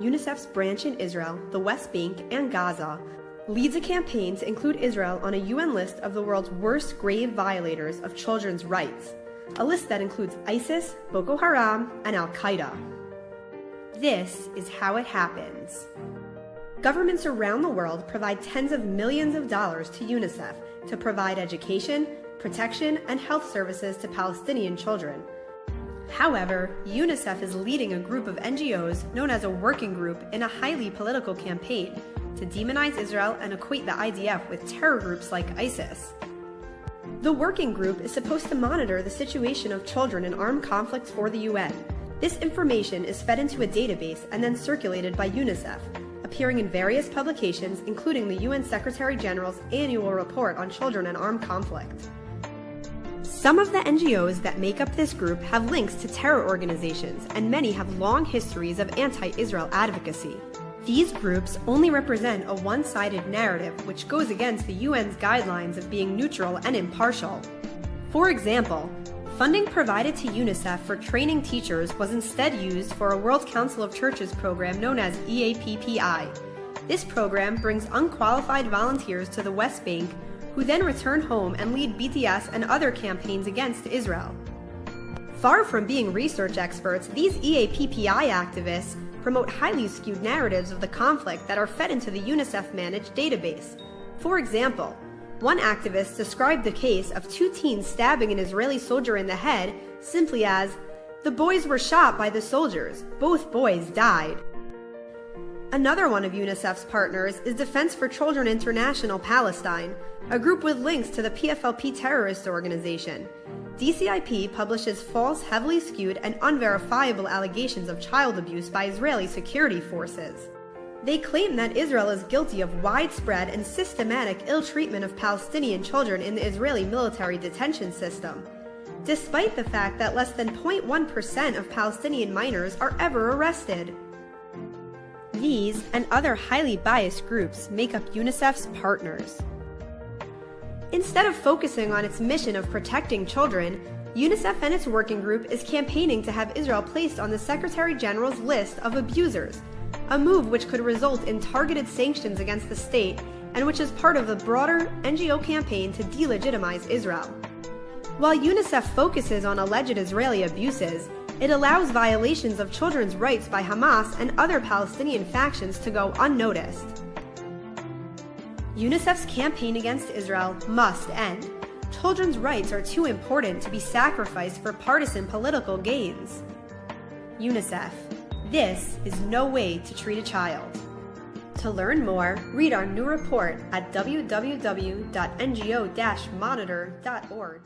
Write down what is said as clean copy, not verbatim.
UNICEF's branch in Israel, the West Bank, and Gaza, leads a campaign to include Israel on a UN list of the world's worst grave violators of children's rights, a list that includes ISIS, Boko Haram, and Qaeda. This is how it happens. Governments around the world provide tens of millions of dollars to UNICEF to provide education, protection, and health services to Palestinian children. However, UNICEF is leading a group of NGOs known as a working group in a highly political campaign to demonize Israel and equate the IDF with terror groups like ISIS. The working group is supposed to monitor the situation of children in armed conflicts for the UN. This information is fed into a database and then circulated by UNICEF, appearing in various publications including the UN Secretary General's annual report on children in armed conflict. Some of the NGOs that make up this group have links to terror organizations, and many have long histories of anti-Israel advocacy. These groups only represent a one-sided narrative which goes against the UN's guidelines of being neutral and impartial. For example, funding provided to UNICEF for training teachers was instead used for a World Council of Churches program known as EAPPI. This program brings unqualified volunteers to the West Bank who then return home and lead BDS and other campaigns against Israel. Far from being research experts, these EAPPI activists promote highly skewed narratives of the conflict that are fed into the UNICEF-managed database. For example, one activist described the case of two teens stabbing an Israeli soldier in the head simply as, "The boys were shot by the soldiers. Both boys died." Another one of UNICEF's partners is Defense for Children International Palestine, a group with links to the PFLP terrorist organization. DCIP publishes false, heavily skewed, and unverifiable allegations of child abuse by Israeli security forces. They claim that Israel is guilty of widespread and systematic ill treatment of Palestinian children in the Israeli military detention system, despite the fact that less than 0.1% of Palestinian minors are ever arrested. These and other highly biased groups make up UNICEF's partners. Instead of focusing on its mission of protecting children, UNICEF and its working group is campaigning to have Israel placed on the Secretary General's list of abusers, a move which could result in targeted sanctions against the state and which is part of the broader NGO campaign to delegitimize Israel. While UNICEF focuses on alleged Israeli abuses, it allows violations of children's rights by Hamas and other Palestinian factions to go unnoticed. UNICEF's campaign against Israel must end. Children's rights are too important to be sacrificed for partisan political gains. UNICEF, this is no way to treat a child. To learn more, read our new report at www.ngo-monitor.org.